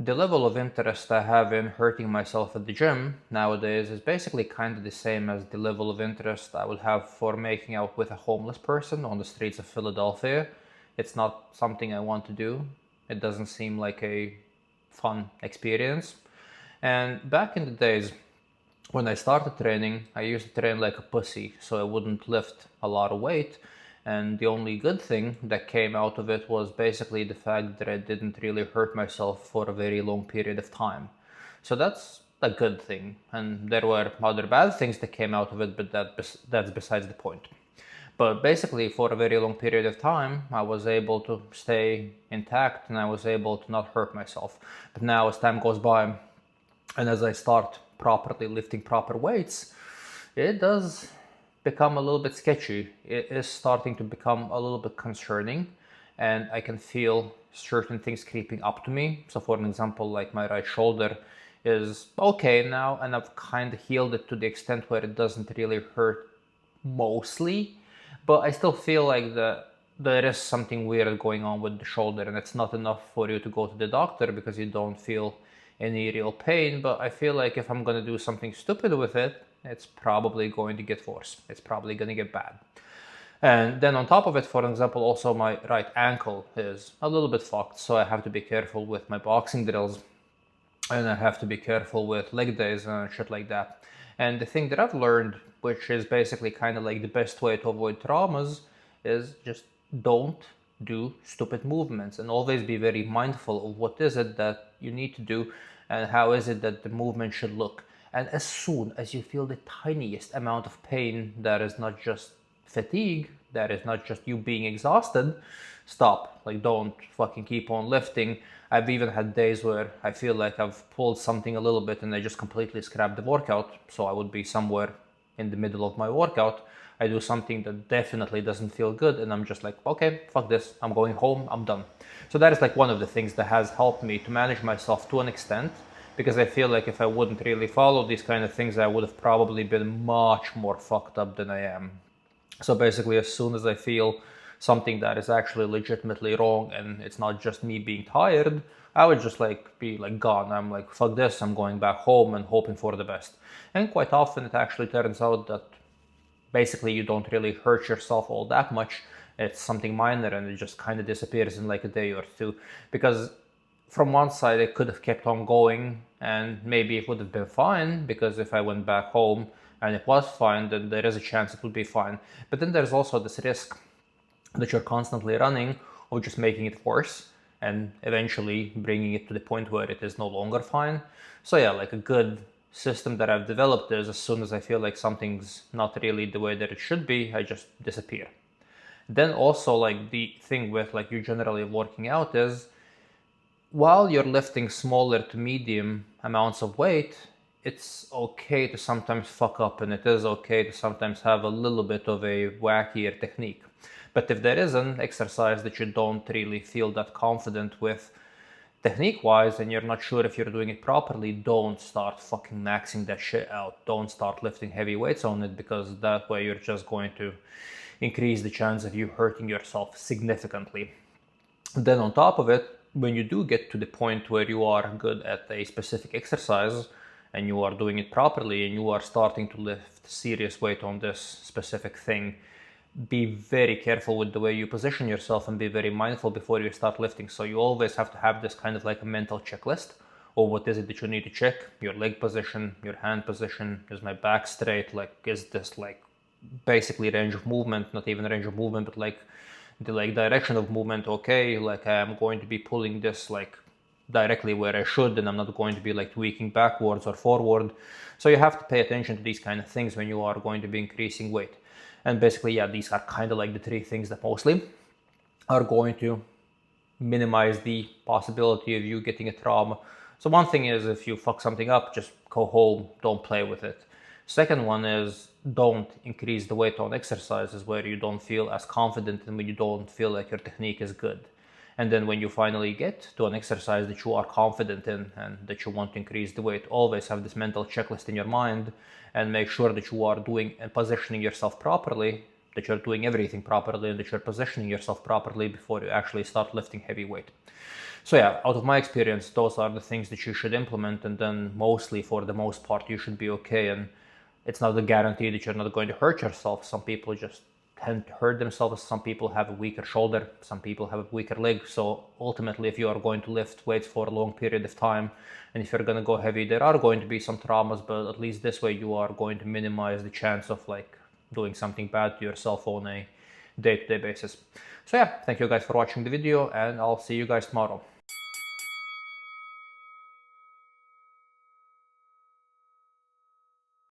the level of interest I have in hurting myself at the gym nowadays is basically kind of the same as the level of interest I would have for making out with a homeless person on the streets of Philadelphia. It's not something I want to do. It doesn't seem like a fun experience. And back in the days, when I started training, I used to train like a pussy, so I wouldn't lift a lot of weight. And the only good thing that came out of it was basically the fact that I didn't really hurt myself for a very long period of time. So that's a good thing. And there were other bad things that came out of it, but that's besides the point. But basically, for a very long period of time, I was able to stay intact and I was able to not hurt myself. But now, as time goes by, and as I start properly lifting proper weights, it does become a little bit sketchy. It is starting to become a little bit concerning, and I can feel certain things creeping up to me. So for an example, like my right shoulder is okay now, and I've kind of healed it to the extent where it doesn't really hurt mostly, but I still feel like there is something weird going on with the shoulder, and it's not enough for you to go to the doctor because you don't feel any real pain. But I feel like if I'm going to do something stupid with it, it's probably going to get worse. It's probably going to get bad. And then on top of it, for example, also my right ankle is a little bit fucked, so I have to be careful with my boxing drills, and I have to be careful with leg days and shit like that. And the thing that I've learned, which is basically kind of like the best way to avoid traumas, is just don't do stupid movements, and always be very mindful of what is it that you need to do and how is it that the movement should look. And as soon as you feel the tiniest amount of pain that is not just fatigue, that is not just you being exhausted, stop. Like, don't fucking keep on lifting. I've even had days where I feel like I've pulled something a little bit and I just completely scrapped the workout. So I would be somewhere in the middle of my workout. I do something that definitely doesn't feel good, and I'm just like, okay, fuck this. I'm going home. I'm done. So that is like one of the things that has helped me to manage myself to an extent, because I feel like if I wouldn't really follow these kind of things, I would have probably been much more fucked up than I am. So basically, as soon as I feel something that is actually legitimately wrong and it's not just me being tired, I would just like be like gone. I'm like, fuck this, I'm going back home and hoping for the best. And quite often it actually turns out that basically you don't really hurt yourself all that much. It's something minor and it just kind of disappears in like a day or two. Because from one side, I could have kept on going and maybe it would have been fine, because if I went back home and it was fine, then there is a chance it would be fine. But then there's also this risk that you're constantly running of just making it worse and eventually bringing it to the point where it is no longer fine. So yeah, like a good system that I've developed is, as soon as I feel like something's not really the way that it should be, I just disappear. Then also, like, the thing with like you generally working out is, while you're lifting smaller to medium amounts of weight, it's okay to sometimes fuck up, and it is okay to sometimes have a little bit of a wackier technique. But if there is an exercise that you don't really feel that confident with technique wise, and you're not sure if you're doing it properly, don't start fucking maxing that shit out. Don't start lifting heavy weights on it, because that way you're just going to increase the chance of you hurting yourself significantly. Then on top of it, when you do get to the point where you are good at a specific exercise and you are doing it properly and you are starting to lift serious weight on this specific thing, be very careful with the way you position yourself and be very mindful before you start lifting. So you always have to have this kind of like a mental checklist of what is it that you need to check: your leg position, your hand position, is my back straight, like is this like basically range of movement, not even range of movement, but like the like direction of movement, okay, like I'm going to be pulling this like directly where I should, and I'm not going to be like tweaking backwards or forward. So you have to pay attention to these kind of things when you are going to be increasing weight. And basically, yeah, these are kind of like the three things that mostly are going to minimize the possibility of you getting a trauma. So one thing is, if you fuck something up, just go home, don't play with it. Second one is, don't increase the weight on exercises where you don't feel as confident and when you don't feel like your technique is good. And then when you finally get to an exercise that you are confident in and that you want to increase the weight, always have this mental checklist in your mind and make sure that you are doing and positioning yourself properly, that you're doing everything properly and that you're positioning yourself properly before you actually start lifting heavy weight. So yeah, out of my experience, those are the things that you should implement, and then mostly, for the most part, you should be okay. And it's not a guarantee that you're not going to hurt yourself. Some people just tend to hurt themselves. Some people have a weaker shoulder. Some people have a weaker leg. So ultimately, if you are going to lift weights for a long period of time, and if you're going to go heavy, there are going to be some traumas, but at least this way you are going to minimize the chance of like doing something bad to yourself on a day-to-day basis. So yeah, thank you guys for watching the video, and I'll see you guys tomorrow.